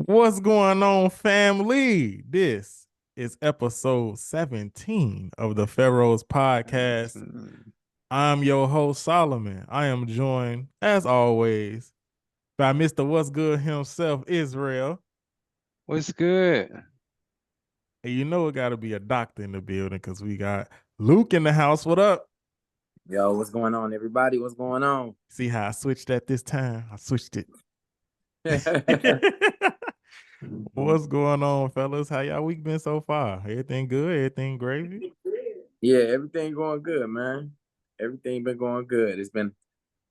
What's going on, family? This is episode 17 of the Pharaohs Podcast. I'm your host, Solomon. I am joined, as always, by Mr. What's Good himself, Israel. What's good? And you know it got to be a doctor in the building because we got Luke in the house. What up? Yo, what's going on, everybody? What's going on? See how I switched that this time? I switched it. What's going on, fellas? How y'all week been so far? Everything good? Everything gravy? Yeah, everything going good, man. Everything been going good. It's been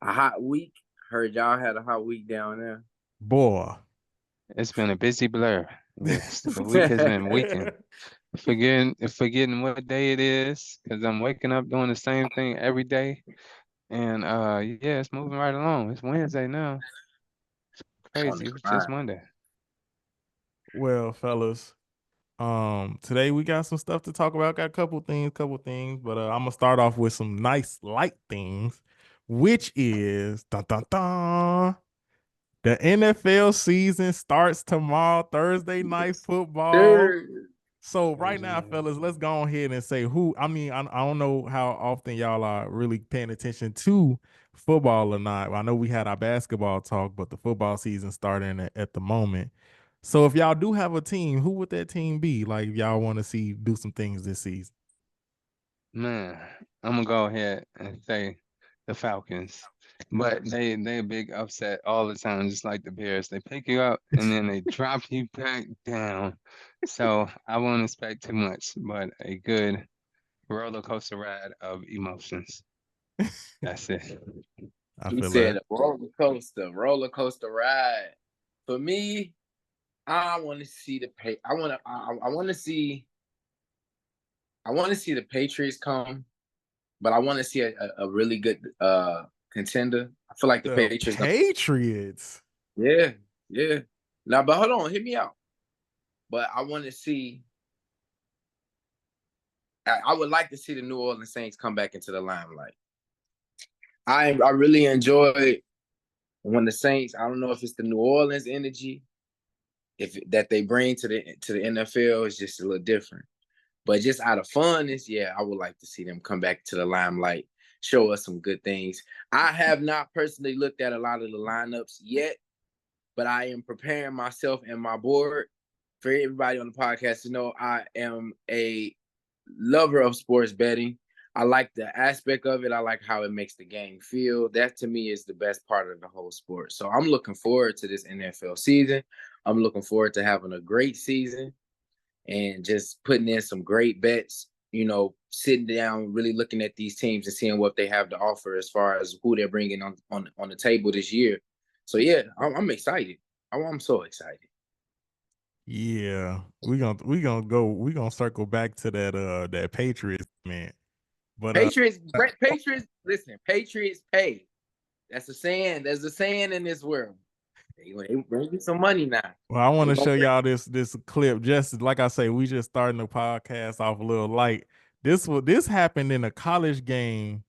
a hot week. Heard y'all had a hot week down there. Boy. It's been a busy blur. Yes, the week has been weekend. Forgetting what day it is, because I'm waking up doing the same thing every day. And yeah, it's moving right along. It's Wednesday now. It's crazy. It was just Monday. Well, fellas, today we got some stuff to talk about. Got a couple things, but I'm gonna start off with some nice light things, which is dun, dun, dun, the NFL season starts tomorrow, Thursday night football. So right now, fellas, let's go ahead and say who. I mean, I don't know how often y'all are really paying attention to football or not. I know we had our basketball talk, but the football season starting at the moment. So if y'all do have a team, who would that team be? Like if y'all want to see do some things this season. Man, I'm gonna go ahead and say the Falcons. But they a big upset all the time, just like the Bears. They pick you up and then they drop you back down. So I won't expect too much, but a good roller coaster ride of emotions. That's it. I He feel said that. a roller coaster ride. For me, I want to see the pay. I want to see. I want to see the Patriots come, but I want to see a really good contender. I feel like the Patriots. Patriots. Yeah, yeah. Now, but hold on, hit me out. But I want to see. I would like to see the New Orleans Saints come back into the limelight. I really enjoy when the Saints. I don't know if it's the New Orleans energy, that they bring to the NFL is just a little different. But just out of funness, yeah, I would like to see them come back to the limelight, show us some good things. I have not personally looked at a lot of the lineups yet, but I am preparing myself and my board for everybody on the podcast to know I am a lover of sports betting. I like the aspect of it. I like how it makes the game feel. That to me is the best part of the whole sport. So I'm looking forward to this NFL season. I'm looking forward to having a great season and just putting in some great bets, sitting down, really looking at these teams and seeing what they have to offer as far as who they're bringing on the table this year. So yeah, I'm excited. I'm so excited. Yeah, we gonna circle back to that Patriots man. But Patriots, listen, Patriots pay. That's a saying. There's a saying in this world. They bring you some money now. Well, I want to show y'all this clip. Just like I say, we just starting the podcast off a little light. This happened in a college game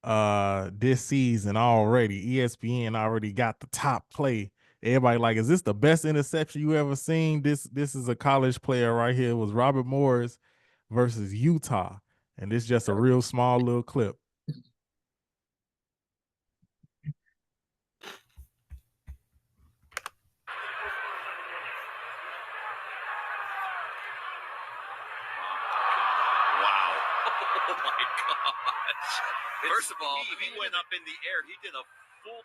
this season already. ESPN already got the top play. Everybody like, is this the best interception you ever seen? This is a college player right here. It was Robert Morris versus Utah. And this is just a real small little clip. First of all, he went up in the air. He did a full.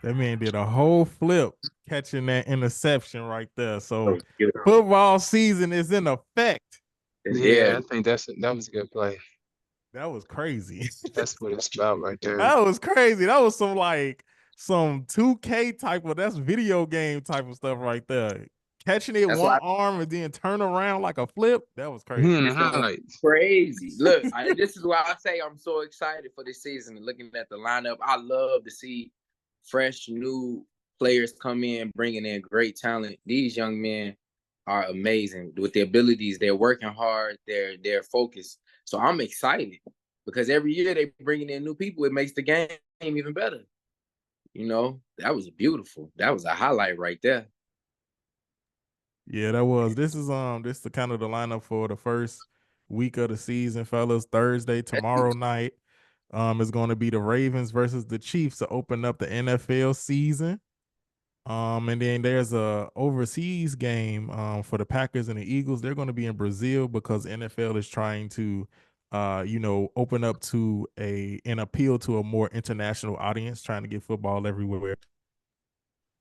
That man did a whole flip catching that interception right there. So football season is in effect. Yeah, I think that was a good play. That was crazy. That's what it's about right there. That was crazy. That was some 2K type of, that's video game type of stuff right there. Catching it one arm and then turn around like a flip. That was crazy. Crazy. Look, this is why I say I'm so excited for this season. Looking at the lineup, I love to see fresh, new players come in, bringing in great talent. These young men are amazing with their abilities. They're working hard. They're focused. So I'm excited because every year they're bringing in new people. It makes the game even better. That was beautiful. That was a highlight right there. Yeah, that was. This is the kind of the lineup for the first week of the season, fellas. Thursday, tomorrow night, is going to be the Ravens versus the Chiefs to open up the NFL season. And then there's a overseas game for the Packers and the Eagles. They're going to be in Brazil because NFL is trying to open up to an appeal to a more international audience, trying to get football everywhere.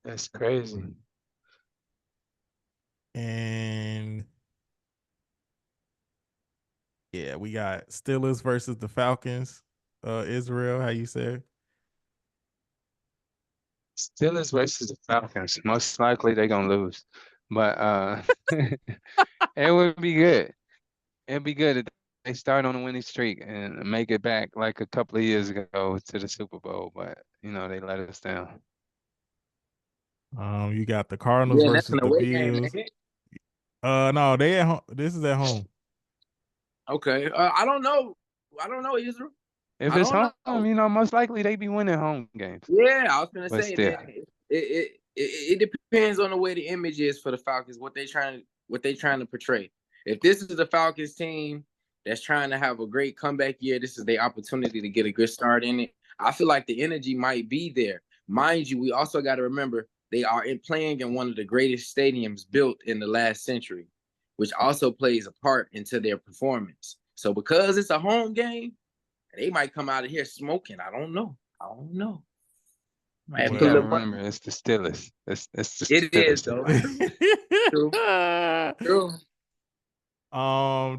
That's crazy. And yeah, we got Steelers versus the Falcons. Israel, how you say? Steelers versus the Falcons. Most likely they're gonna lose, but it would be good. It'd be good if they start on a winning streak and make it back like a couple of years ago to the Super Bowl. But they let us down. You got the Cardinals Yeah, and that's versus an the away game, Bills. ain't it? No, they at home. This is at home. Okay. I don't know. Israel. If I it's don't home, know. most likely they be winning home games. Yeah, I was gonna But say, still, man. It depends on the way the image is for the Falcons, what they trying to portray. If this is the Falcons team that's trying to have a great comeback year, this is their opportunity to get a good start in it. I feel like the energy might be there. Mind you, we also got to remember they are playing in one of the greatest stadiums built in the last century, which also plays a part into their performance. So because it's a home game, they might come out of here smoking. I don't know. Might have you to put a gotta little money. remember it's the Steelers. It's the It is Steelers. though. True.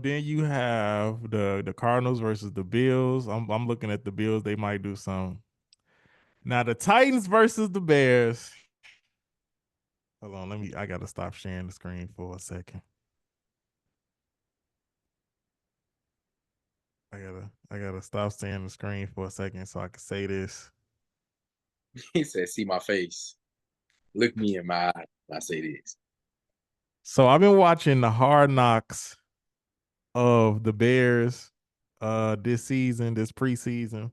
Then you have the Cardinals versus the Bills. I'm looking at the Bills. They might do some. Now the Titans versus the Bears. Hold on, I gotta stop sharing the screen for a second. I gotta stop sharing the screen for a second so I can say this. He said, "See my face. Look me in my eye." I say this. So I've been watching the Hard Knocks of the Bears this season, this preseason.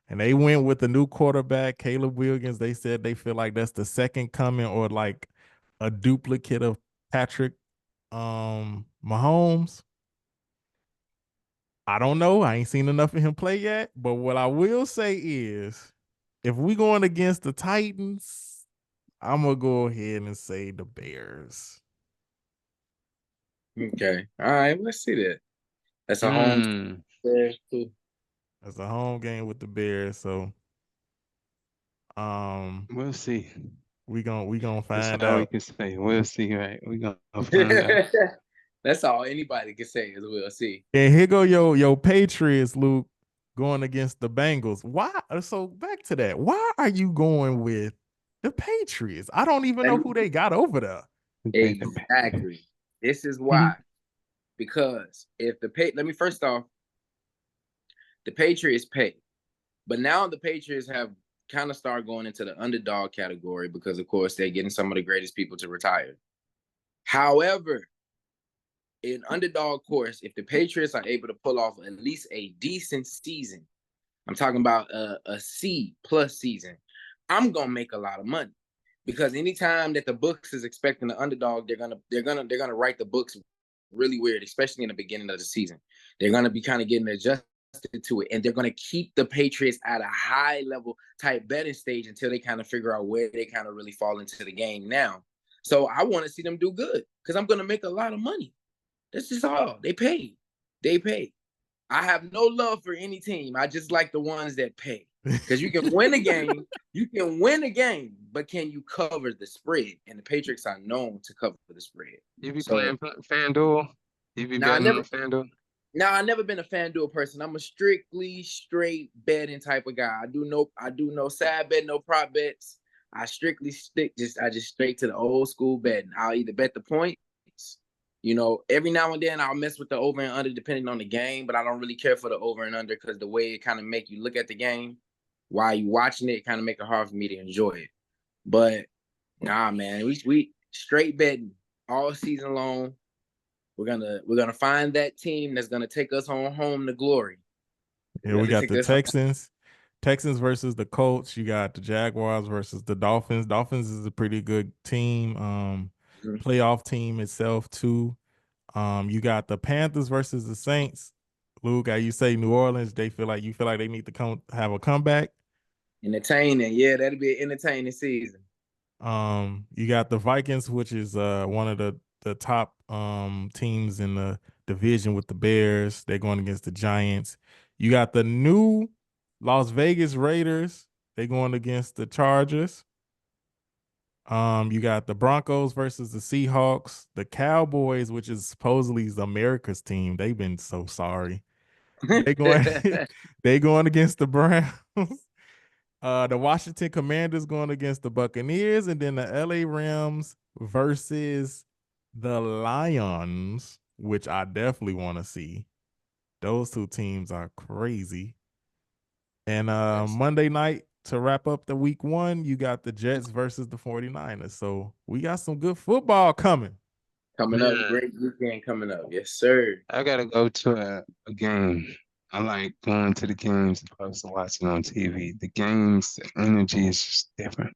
And they went with the new quarterback, Caleb Williams. They said they feel like that's the second coming or like a duplicate of Patrick Mahomes. I don't know. I ain't seen enough of him play yet. But what I will say is if we going against the Titans, I'm gonna go ahead and say the Bears. Okay. All right. Let's see that. That's a home. Yeah, cool. That's a home game with the Bears. So We'll see. we gonna That's find all we out. can say. We'll see, right? We gonna find out. That's all anybody can say is we'll see. And here go your Patriots, Luke, going against the Bengals. Why? So back to that. Why are you going with the Patriots? I don't even know who they got over there. Exactly. This is why. Because if let me first off, the Patriots pay. But now the Patriots have kind of started going into the underdog category because, of course, they're getting some of the greatest people to retire. However, in underdog course, if the Patriots are able to pull off at least a decent season, I'm talking about a C+ season, I'm gonna make a lot of money. Because anytime that the books is expecting the underdog, they're gonna write the books really weird, especially in the beginning of the season. They're gonna be kind of getting adjusted to it, and they're gonna keep the Patriots at a high level type betting stage until they kind of figure out where they kind of really fall into the game now. So I want to see them do good because I'm gonna make a lot of money. That's just all. They pay. I have no love for any team. I just like the ones that pay. Because you can win a game, but can you cover the spread? And the Patriots are known to cover the spread. You be playing FanDuel? You be betting on FanDuel? Now I've never been a FanDuel person. I'm a strictly straight betting type of guy. I do no side bet, no prop bets. I strictly just straight to the old school betting. I'll either bet the points. Every now and then I'll mess with the over and under depending on the game, but I don't really care for the over and under because the way it kind of make you look at the game while you watching it kind of make it hard for me to enjoy it. But nah, man, we straight betting all season long. We're gonna find that team that's gonna take us home to glory. Yeah, we got the Texans. Texans versus the Colts. You got the Jaguars versus the Dolphins. Dolphins is a pretty good team. Playoff team itself too. You got the Panthers versus the Saints. Luke, you say New Orleans, you feel like they need to have a comeback. Entertaining, yeah, that'll be an entertaining season. You got the Vikings, which is one of the top teams in the division with the Bears. They're going against the Giants. You got the new Las Vegas Raiders. They're going against the Chargers. You got the Broncos versus the Seahawks. The Cowboys, which is supposedly America's team. They've been so sorry. They going they going against the Browns. The Washington Commanders going against the Buccaneers, and then the LA Rams versus the Lions, which I definitely want to see. Those two teams are crazy. And Monday night to wrap up the week 1, you got the Jets versus the 49ers. So we got some good football coming. Coming up, great weekend coming up. Yes, sir. I gotta go to a game. I like going to the games as opposed to watching on TV. The games, the energy is just different.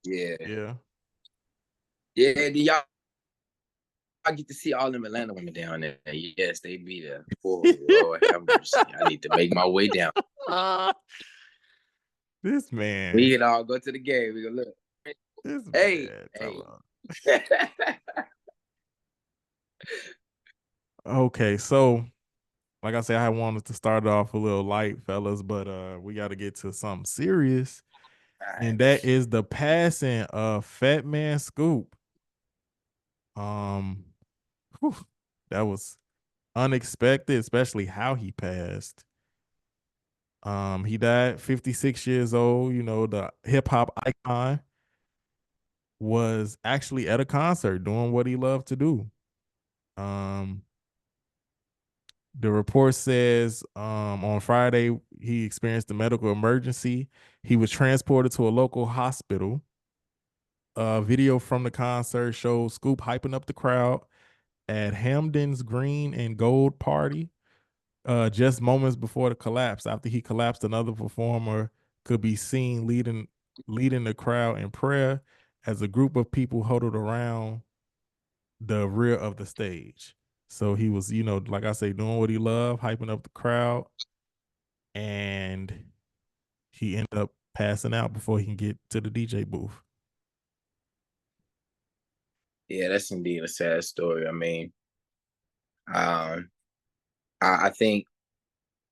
Yeah. Yeah. Yeah, do y'all I get to see all them Atlanta women down there. Yes, they be there. Oh, Lord have mercy. I need to make my way down. This man. We can all go to the game. We go look. This Hey, man. hey. Okay, so like I said, I wanted to start off a little light, fellas, but we got to get to something serious. And that is the passing of Fatman Scoop. That was unexpected, especially how he passed. He died 56 years old. You know, the hip hop icon was actually at a concert doing what he loved to do. The report says on Friday he experienced a medical emergency. He was transported to a local hospital. A video from the concert shows Scoop hyping up the crowd at Hamden's Green and Gold party. Just moments before the collapse, after he collapsed, another performer could be seen leading the crowd in prayer as a group of people huddled around the rear of the stage. So he was, you know, like I say, doing what he loved, hyping up the crowd, and he ended up passing out before he can get to the DJ booth. Yeah, that's indeed a sad story. I mean, I think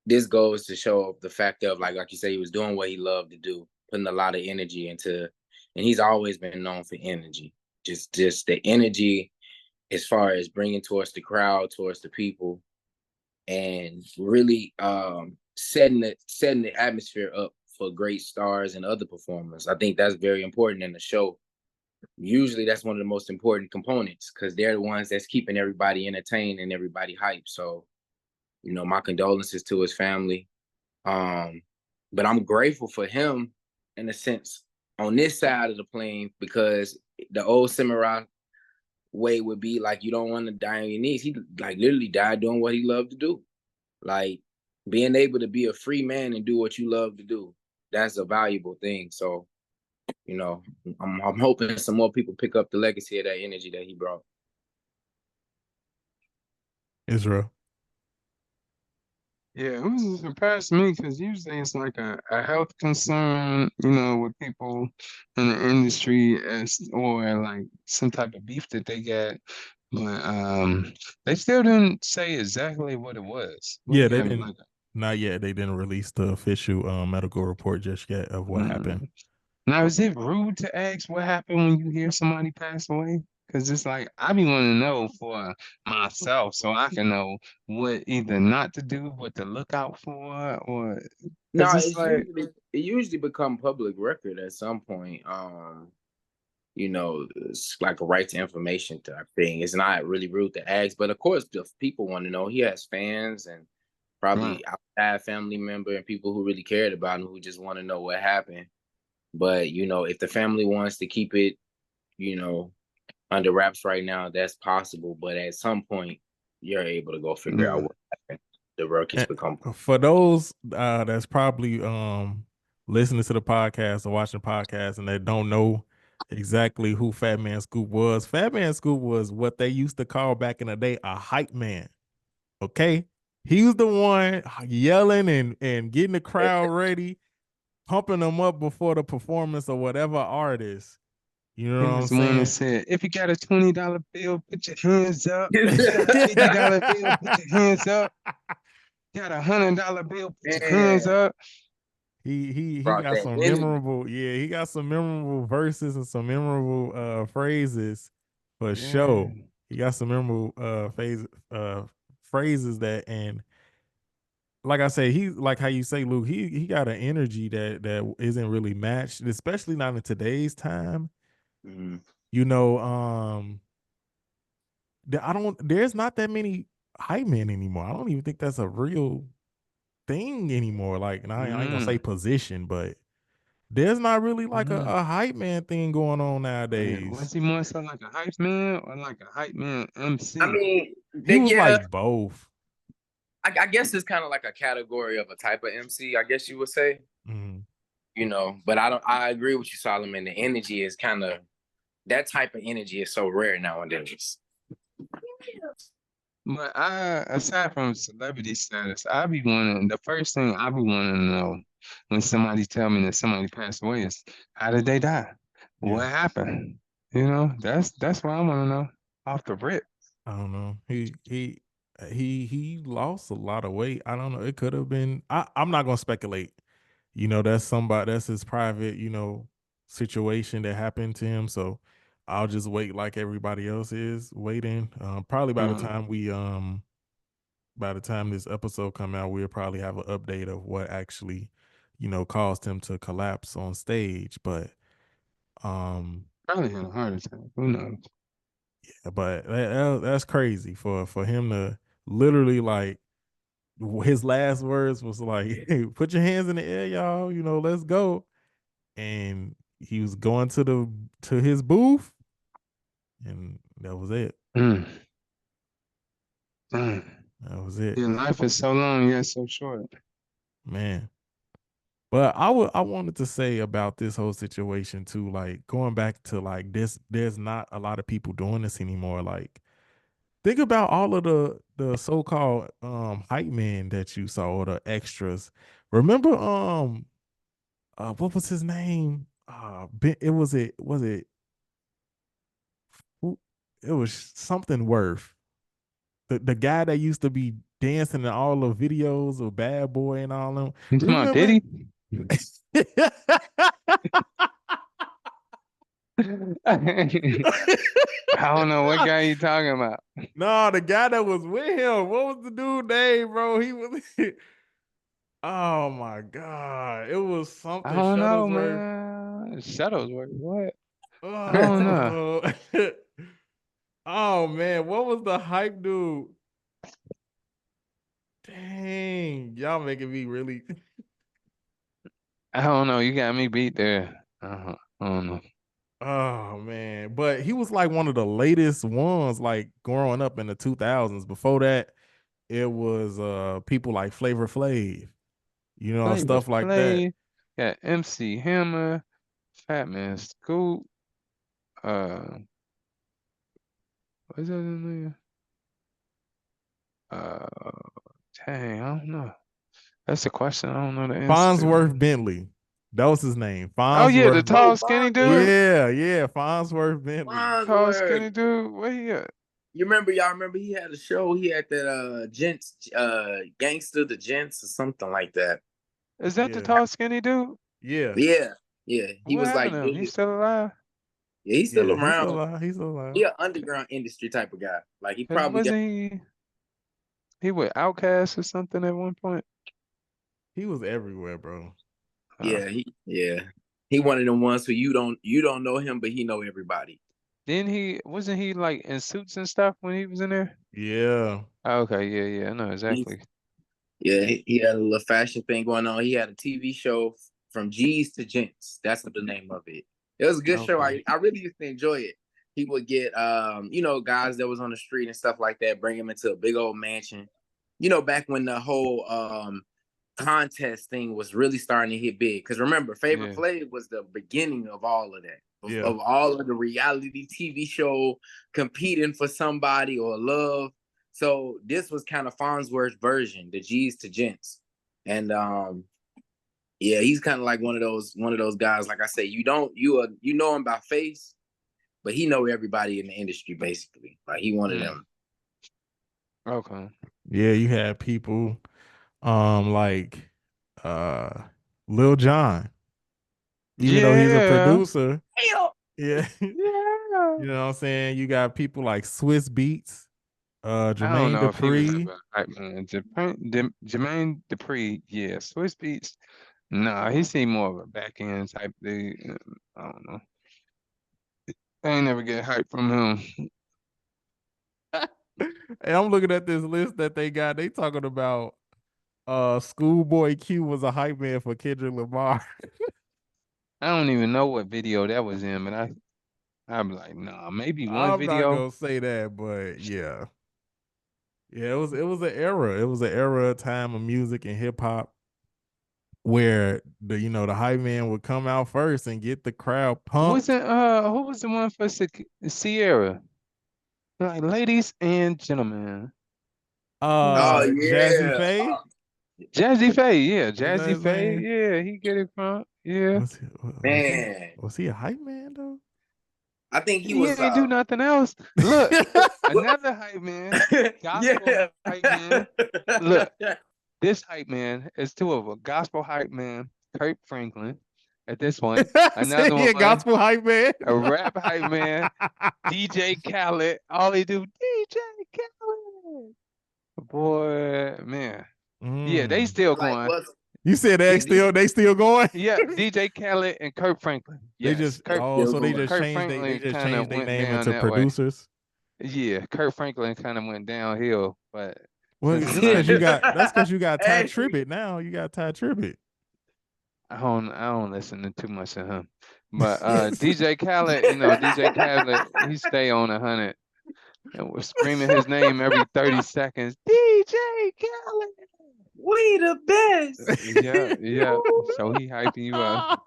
this goes to show the fact of like you said, he was doing what he loved to do, putting a lot of energy into, and he's always been known for energy. Just the energy as far as bringing towards the crowd, towards the people, and really setting the atmosphere up for great stars and other performers. I think that's very important in the show. Usually that's one of the most important components because they're the ones that's keeping everybody entertained and everybody hyped. So, you know, my condolences to his family. But I'm grateful for him in a sense on this side of the plane because the old samurai way would be like you don't want to die on your knees. He like literally died doing what he loved to do. Like being able to be a free man and do what you love to do. That's a valuable thing. So, you know, I'm hoping some more people pick up the legacy of that energy that he brought. Israel. Yeah, it was a surprise to me because usually it's like a health concern, you know, with people in the industry or like some type of beef that they get. But they still didn't say exactly what it was. Yeah, they didn't. Not yet. They didn't release the official medical report just yet of what happened. Now, is it rude to ask what happened when you hear somebody pass away? Because it's like, I be wanting to know for myself so I can know what either not to do, what to look out for, or... No, it's like... it usually become public record at some point. You know, it's like a right to information type thing. It's not really rude to ask, but of course, the people want to know. He has fans and probably outside family member and people who really cared about him who just want to know what happened. But, you know, if the family wants to keep it, you know, under wraps right now, that's possible. But at some point, you're able to go figure out what happened. the world keeps And becoming. for those that's probably listening to the podcast or watching the podcast and that don't know exactly who Fatman Scoop was, Fatman Scoop was what they used to call back in the day a hype man. Okay, he was the one yelling and getting the crowd ready, pumping them up before the performance of whatever artist. You know He what I'm was the one that saying? said, if you got a $20 bill, put your hands up. If you got a $50 bill, put your hands up. Got a $100 bill, put your hands Man, up. He brought got that some energy. memorable, yeah, he got some memorable verses and some memorable phrases for Yeah. sure. He got some memorable phrases that, and like I say, he like how you say, Luke, he got an energy that isn't really matched, especially not in today's time. Mhm. You know, there's not that many hype men anymore. I don't even think that's a real thing anymore. Like, and I ain't gonna say Mm. position, but there's not really like Mm. a hype man thing going on Man, nowadays. was he more so like a hype man or like a hype man MC? I mean, He was yeah, like both. I guess it's kind of like a category of a type of MC, I guess you would say. Mhm. But I agree with you, Solomon. The energy is kind of that type of energy is so rare nowadays. But aside from celebrity status, the first thing I be wanting to know when somebody tell me that somebody passed away is how did they die? What Yeah. happened? That's what I want to know off the rip. I don't know. He lost a lot of weight. I don't know. It could have been. I'm not gonna speculate. That's his private, situation that happened to him. So I'll just wait like everybody else is waiting. Probably by the time this episode come out, we'll probably have an update of what actually, caused him to collapse on stage. But Probably had a heart attack. Who knows? that's crazy for him to literally like his last words was like, "Hey, put your hands in the air, y'all. Let's go." And he was going to his booth, and that was it. Mm. Mm. That was it, Your life is so long yet so short. man. But I wanted to say about this whole situation too, like going back to like this, there's not a lot of people doing this anymore. Like think about all of the so-called hype men that you saw or the extras. Remember what was his name? Who- it was something worth. The guy that used to be dancing in all the videos of Bad Boy and all them. You talking about Remember? Diddy? I don't know what guy you talking about. No, the guy that was with him. What was the dude name, bro? He was. Oh my god! It was I something don't know, Shuttlesworth. man. Shuttlesworth, what? I don't know. Oh, oh man, what was the hype dude? Dang, y'all making me really. I don't know. You got me beat there. I don't know. Oh man, but he was like one of the latest ones, like growing up in the 2000s. Before that, it was people like Flavor Flav, Flavor stuff like that. Flav, got MC Hammer, Fatman Scoop, what's that name? Uh, dang, I don't know. That's a question I don't know the answer Farnsworth to. Bentley. That was his name. Oh yeah, the Farnsworth. tall skinny dude. Yeah, Farnsworth Bentley. Tall Farnsworth. skinny dude. Where he at? Y'all remember he had a show. He had that Gents Gangster the Gents or something like that. Is that the Yeah. tall skinny dude? Yeah. Yeah. He What was happened like to him? He's big. still alive? Yeah, he's still Yeah, he's still around. alive. He's still alive. He an underground industry type of guy. Like he Cause probably got wasn't he with Outkast or something at one point? He was everywhere, bro. Uh, He one of them ones who you don't know him, but he know everybody. wasn't he like in suits and stuff when he was in there? Yeah. Oh, okay, yeah, I know exactly. He had a little fashion thing going on. He had a TV show from G's to Gents. That's what the name of it. It was a good show. Okay. I really used to enjoy it. He would get guys that was on the street and stuff like that, bring him into a big old mansion, back when the whole contest thing was really starting to hit big. Because remember, Flavor Yeah. Flav was the beginning of all of that. Yeah. Of all of the reality TV show competing for somebody or love. So this was kind of Farnsworth's version, the G's to Gents. And yeah, he's kind of like one of those guys. Like I say, you know him by face, but he know everybody in the industry basically. Like he one of them. Okay. Yeah, you had people like Lil Jon. Even though he's a producer. Yeah. Yeah. You know what I'm saying? You got people like Swiss Beats, I don't Jermaine know if he was Dupri. a hype man. Jermaine Dupri, yeah. Swiss Beats, nah, he seemed more of a back end type dude. I don't know. I ain't never get hype from him. And I'm looking at this list that they got. They talking about Schoolboy Q was a hype man for Kendrick Lamar. I don't even know what video that was in, but I'm like, nah, maybe one I'm not video. gonna say that, but yeah. Yeah, it was an era. It was an era of time of music and hip hop where the hype man would come out first and get the crowd pumped. Who was the one for Sierra? Like, ladies and gentlemen. Oh Jazzy yeah. Faye? Jazzy Faye, yeah. Was that Jazzy his Faye, name? yeah, he get it from, yeah. Man. Was he a hype man though? I think he He was ain't do nothing else. Look, another hype man, gospel hype man. Look, this hype man is two of them. Gospel hype man, Kurt Franklin, at this point. Another He a one, gospel hype man. a rap hype man, DJ Khaled. All he do, DJ Khaled. Boy, man. Yeah, they still like going. what's You said they still going? Yeah, DJ Khaled and Kurt Franklin. They Yes, just Kurt. so they just Kurt changed they Franklin just kind of changed their went name down into that way. producers. Yeah, Kurt Franklin kind of went downhill, but Well, since that's then, because you got Ty Hey. Tribbett now. You got Ty Tribbett. I don't listen to too much of him. But DJ Khaled, DJ Khaled, he stay on 100, and we're screaming his name every 30 seconds. DJ Khaled. We the best. Yeah. So he hyping you up.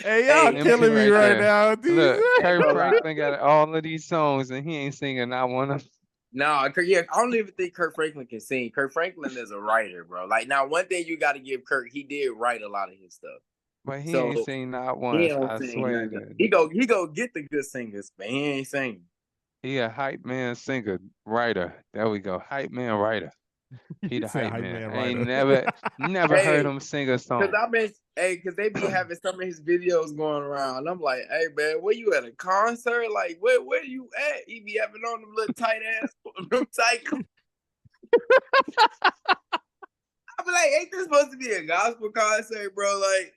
Hey, y'all Them killing two me right right there. now. Look, Kurt Bro, Franklin got all of these songs, and he ain't singing not one of them. No, yeah, I don't even think Kurt Franklin can sing. Kurt Franklin is a writer, bro. Like now, one thing you got to give Kurt, he did write a lot of his stuff. But he So ain't sing not he once. don't I sing swear. nothing. He go get the good singers, but he ain't singing. He a hype man, singer, writer. There we go. Hype man, writer. He the said hype hype man. man I ain't writer. never heard him sing a song. Because they be having some of his videos going around. I'm like, hey man, where you at a concert? Like, where you at? He be having on them little tight ass, them tight. I be like, ain't this supposed to be a gospel concert, bro? Like,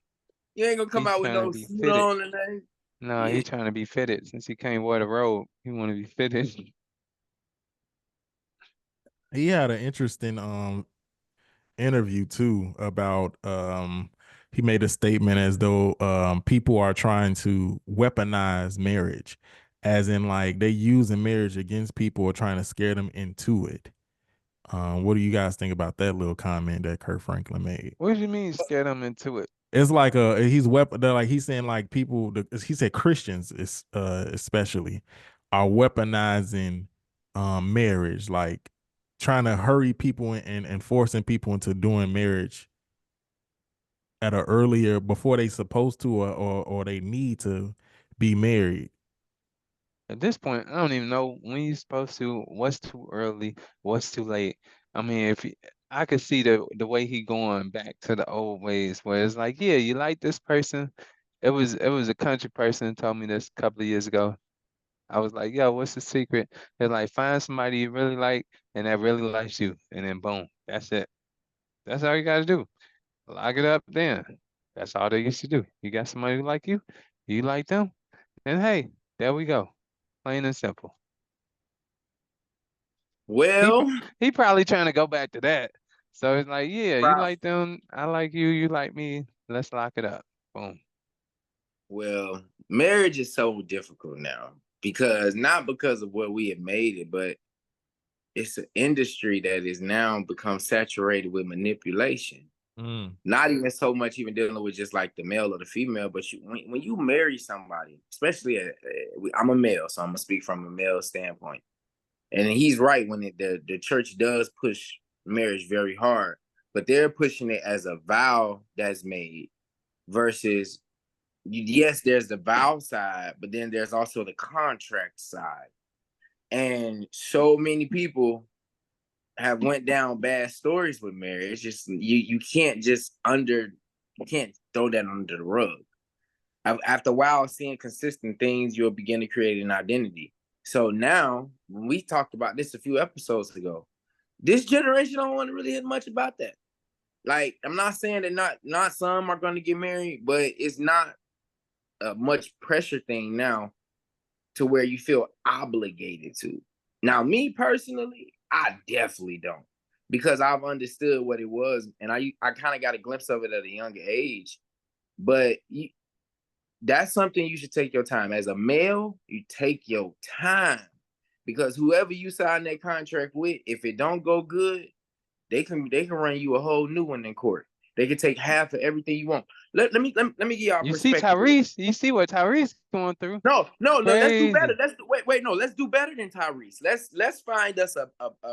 you ain't gonna come out with no suit on and nothing. No, he trying to be fitted. Since he can't wear the robe, he want to be fitted. He had an interesting interview too about he made a statement as though people are trying to weaponize marriage, as in like they using marriage against people or trying to scare them into it. What do you guys think about that little comment that Kurt Franklin made? What do you mean scare them into it? It's like he's saying like people, he said Christians especially are weaponizing marriage, like trying to hurry people and forcing people into doing marriage at an earlier before they supposed to or they need to be married. At this point, I don't even know when you're supposed to, what's too early, what's too late. I mean, I could see the way he going back to the old ways where it's like, yeah, you like this person. It was a country person told me this a couple of years ago. I was like, yo, what's the secret? They're like, find somebody you really like and that really likes you. And then boom, that's it. That's all you gotta do. Lock it up then. That's all they used to do. You got somebody who like you like them, and hey, there we go. Plain and simple. Well, He probably trying to go back to that. So it's like, yeah, you Prob- like them, I like you like me. Let's lock it up. Boom. well, marriage is so difficult now not because of what we have made it, but it's an industry that is now become saturated with manipulation. Not even so much even dealing with just like the male or the female, but when you marry somebody, especially I'm a male, so I'm gonna speak from a male standpoint. And he's right when the church does push marriage very hard, but they're pushing it as a vow that's made versus, yes, there's the vow side, but then there's also the contract side. And so many people have went down bad stories with marriage. It's just you can't you can't throw that under the rug. After a while, seeing consistent things, you'll begin to create an identity. So now, when we talked about this a few episodes ago, this generation don't want to really hear much about that. Like, I'm not saying that not some are going to get married, but it's not a much pressure thing now to where you feel obligated to. Now, me personally, I definitely don't, because I've understood what it was, and I kind of got a glimpse of it at a younger age. But that's something you should take your time. As a male, you take your time, because whoever you sign that contract with, if it don't go good, they can run you a whole new one in court. They can take half of everything you want. Let me give y'all a You see perspective. Tyrese? You see what Tyrese going through? No, let's do better. Crazy. Let's do better than Tyrese. Let's find us a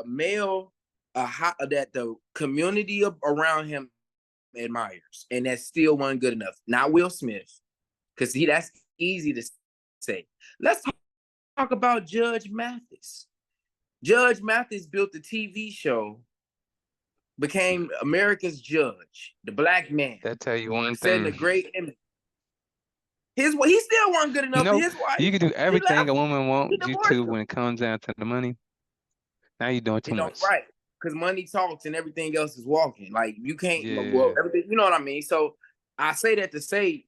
male that the community around him admires, and that's still one good enough. Not Will Smith, because that's easy to say. Let's talk about Judge Mathis. Judge Mathis built the TV show, became America's judge, the black man. That tell you one setting thing. a great image. He still wasn't good enough for his wife. You can do everything a woman wants you to him. when it comes down to the money. Now you're doing too much. Right. Because money talks and everything else is walking. Like, you can't, Yeah. everything, you know what I mean? So I say that to say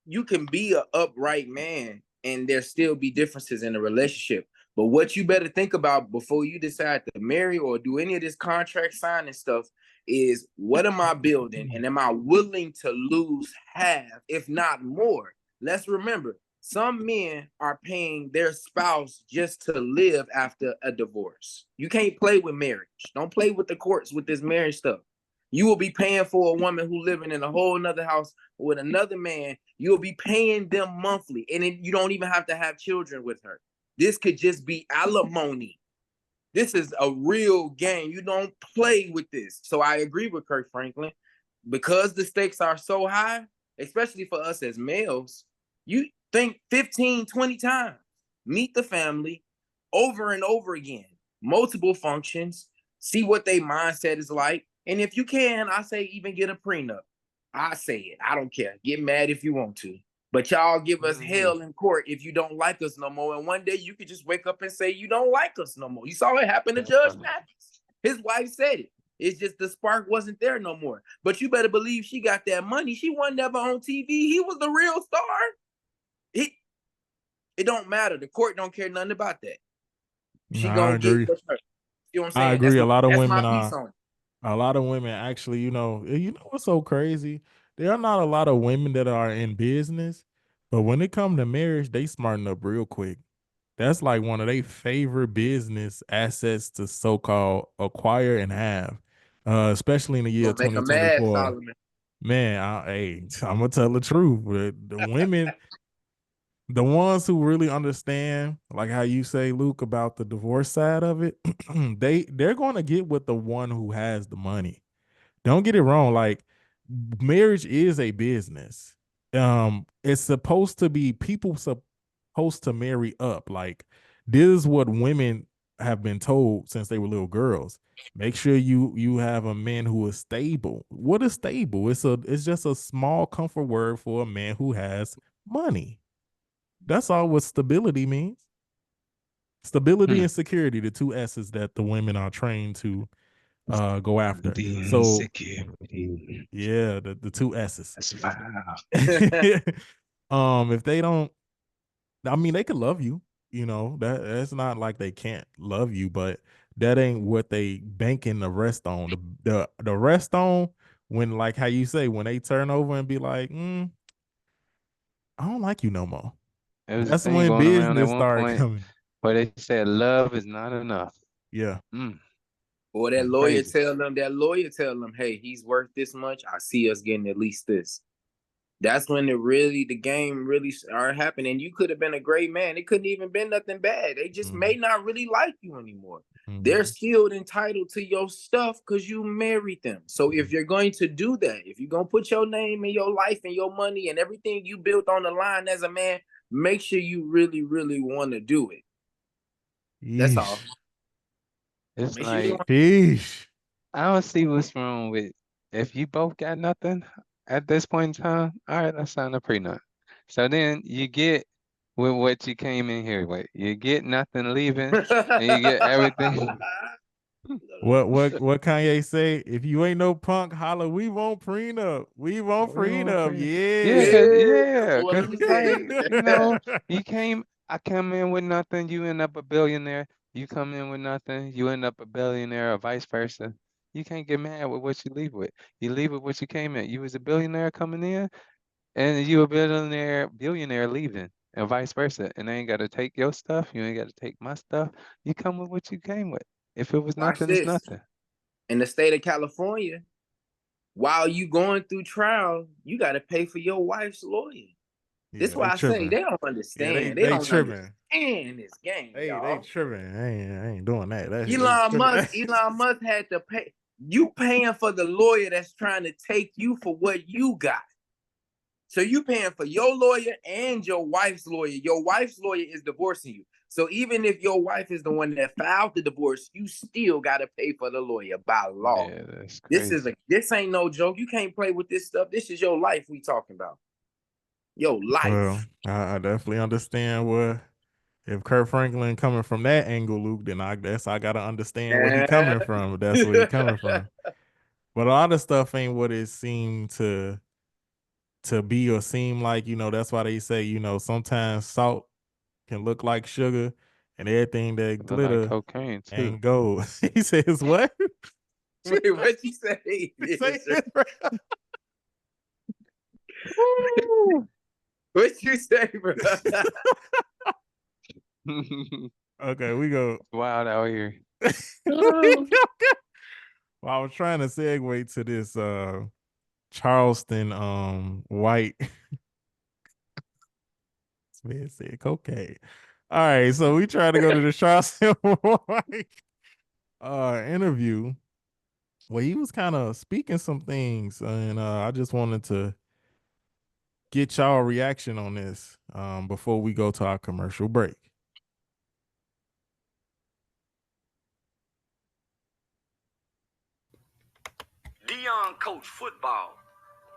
you can be an upright man and there still be differences in the relationship. But what you better think about before you decide to marry or do any of this contract signing stuff is, what am I building? And am I willing to lose half, if not more? Let's remember, some men are paying their spouse just to live after a divorce. You can't play with marriage. Don't play with the courts with this marriage stuff. You will be paying for a woman who living in a whole nother house with another man. You'll be paying them monthly, and you don't even have to have children with her. This could just be alimony. This is a real game. You don't play with this. So I agree with Kirk Franklin. Because the stakes are so high, especially for us as males, you think 15, 20 times. Meet the family over and over again. Multiple functions. See what their mindset is like. And if you can, I say even get a prenup. I say it. I don't care. Get mad if you want to. But y'all give us hell in court if you don't like us no more. And one day you could just wake up and say you don't like us no more. You saw what happened to Judge Mathis. His wife said it. It's just the spark wasn't there no more. But you better believe she got that money. She wasn't never on TV. He was the real star. It don't matter. The court don't care nothing about that. She gonna get her. You know what I'm saying? I agree. A lot of women a lot of women actually, you know what's so crazy? There are not a lot of women that are in business, but when it comes to marriage, they smarten up real quick. That's like one of their favorite business assets to so-called acquire and have, especially in the year 2024. Man, I'm gonna tell the truth. The women, the ones who really understand, like how you say, Luke, about the divorce side of it, they're going to get with the one who has the money. Don't get it wrong. Like, marriage is a business. It's supposed to be, people supposed to marry up. Like, this is what women have been told since they were little girls. Make sure you have a man who is stable. What is stable? It's just a small comfort word for a man who has money. That's all what stability means. Stability and security, the two S's that the women are trained to go after. So security. Yeah, the two S's. Wow. If they don't, I mean, they could love you, that's not like they can't love you, but that ain't what they banking the rest on. The rest on, when, like how you say, when they turn over and be like, I don't like you no more. There was a That's thing when going around at business one started point coming. where they said love is not enough. Yeah. Or that That's lawyer crazy. tell them, hey, he's worth this much. I see us getting at least this. That's when the game really started happening. You could have been a great man. It couldn't even been nothing bad. They just may not really like you anymore. They're still entitled to your stuff because you married them. So if you're going to do that, if you're going to put your name and your life and your money and everything you built on the line as a man, make sure you really, really want to do it. That's all. It's Make sure you like Peace. I don't see what's wrong with if you both got nothing at this point in time. All right, let's sign a prenup. So then you get with what you came in here with. You get nothing leaving, and you get everything. What Kanye say? If you ain't no punk, holla, we won't prenup. We won't We want prenup. prenup. Yeah. That's what 'Cause I'm it's like, saying. I come in with nothing, you end up a billionaire. You come in with nothing, you end up a billionaire, or vice versa. You can't get mad with what you leave with. You leave with what you came in. You was a billionaire coming in, and you a billionaire leaving, and vice versa. And they ain't got to take your stuff. You ain't got to take my stuff. You come with what you came with. If it was Watch nothing, it's this. nothing. In the state of California, while you going through trial, you got to pay for your wife's lawyer. This is They why I say tripping. they don't Yeah, understand. they don't tripping. understand this game, They y'all. tripping. I ain't doing that. They Elon Musk had to pay. You paying for the lawyer that's trying to take you for what you got. So you paying for your lawyer and your wife's lawyer. Your wife's lawyer is divorcing you. So even if your wife is the one that filed the divorce, you still got to pay for the lawyer by law. Yeah, that's crazy. This ain't no joke. You can't play with this stuff. This is your life we talking about. Your life. Well, I definitely understand where if Kurt Franklin coming from that angle, Luke, then I guess I gotta understand where he coming from. That's where he coming from. But a lot of stuff ain't what it seemed to be or seem like. That's why they say, sometimes salt can look like sugar, and everything that Look like glitter cocaine too. ain't gold. He says what? Wait, what you say? Say it, bro. What you say, bro? Okay, we go. Wild out here. Well, I was trying to segue to this Charleston White. This man said cocaine. All right, so we tried to go to the Charleston White interview where he was kind of speaking some things, and I just wanted to get y'all reaction on this before we go to our commercial break. Dion coach football.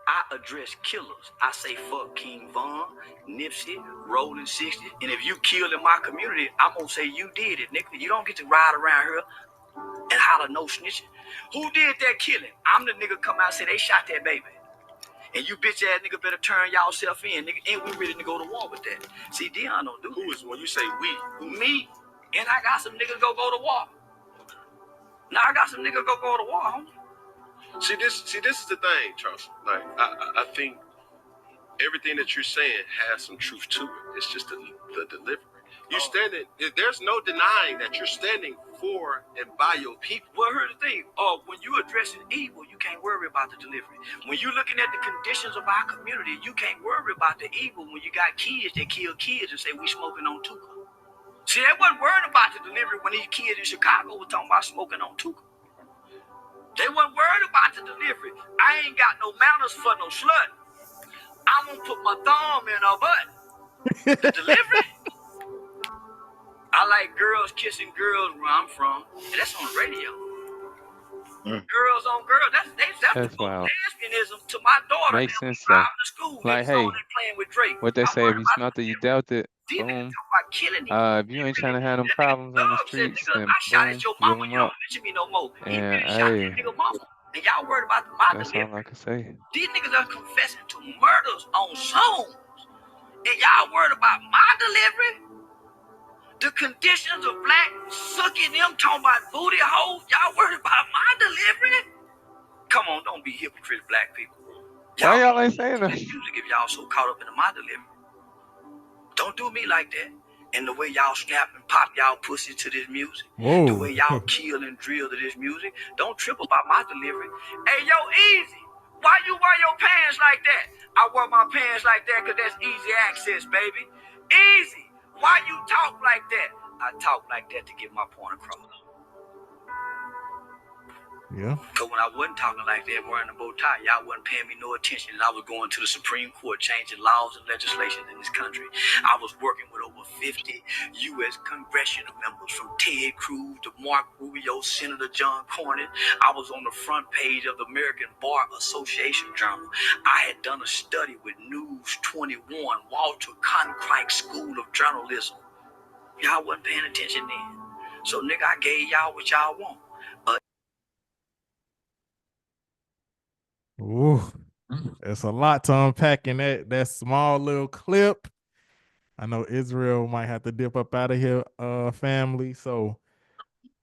I address killers. I say fuck King Von, Nipsey, Rolling 60. And if you killed in my community, I'm gonna say you did it, nigga. You don't get to ride around here and holler no snitching. Who did that killing? I'm the nigga come out and say they shot that baby. And you bitch ass nigga better turn y'all self in, nigga. And we ready to go to war with that. See, Dion don't do Who is, when you say we? me. And I got some niggas go to war. Now I got some niggas go to war, homie. See, this is the thing, Charles. Like, I think everything that you're saying has some truth to it. It's just the delivery. You standing. There's no denying that you're standing for and by your people. Well, here's the thing. When you addressing evil, you can't worry about the delivery. When you looking at the conditions of our community, you can't worry about the evil when you got kids that kill kids and say we smoking on Tuka. See, they wasn't worried about the delivery when these kids in Chicago were talking about smoking on Tuka. They wasn't worried about the delivery. I ain't got no manners for no slut. I'm gonna put my thumb in her butt. The delivery? I like girls kissing girls where I'm from, and that's on the radio. Girls on girls. That's wild. lesbianism to my daughter. Makes sense though. though. To school, Like, they hey, playing with Drake. what they say, if you smelt it, you dealt it. These niggas Boom. talk about killing these If you ain't trying to have them problems on the streets, then I shot boom, at your give mama. them You don't up. mention me no more. He And really shot hey, that nigga mama. And y'all worried about my that's delivery. all I can say. These niggas are confessing to murders on songs. And y'all worried about my delivery? The conditions of black sucking them talking about booty holes. Y'all worried about my delivery? Come on, don't be hypocrite, black people. Why y'all ain't saying that? Music if y'all so caught up in my delivery. Don't do me like that. And the way y'all snap and pop y'all pussy to this music, Whoa. the way y'all kill and drill to this music, don't trip about my delivery. Hey, yo, Easy, why you wear your pants like that? I wear my pants like that because that's easy access, baby. Easy, why you talk like that? I talk like that to get my point across. Yeah. Because when I wasn't talking like that, wearing a bow tie, y'all wasn't paying me no attention. And I was going to the Supreme Court, changing laws and legislation in this country. I was working with over 50 U.S. congressional members, from Ted Cruz to Mark Rubio, Senator John Cornyn. I was on the front page of the American Bar Association Journal. I had done a study with News 21, Walter Cronkite School of Journalism. Y'all wasn't paying attention then. So, nigga, I gave y'all what y'all want. Ooh, there's a lot to unpack in that small little clip. I know Israel might have to dip up out of here, family. So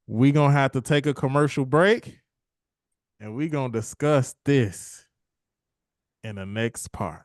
we gonna have to take a commercial break, and we gonna discuss this in the next part.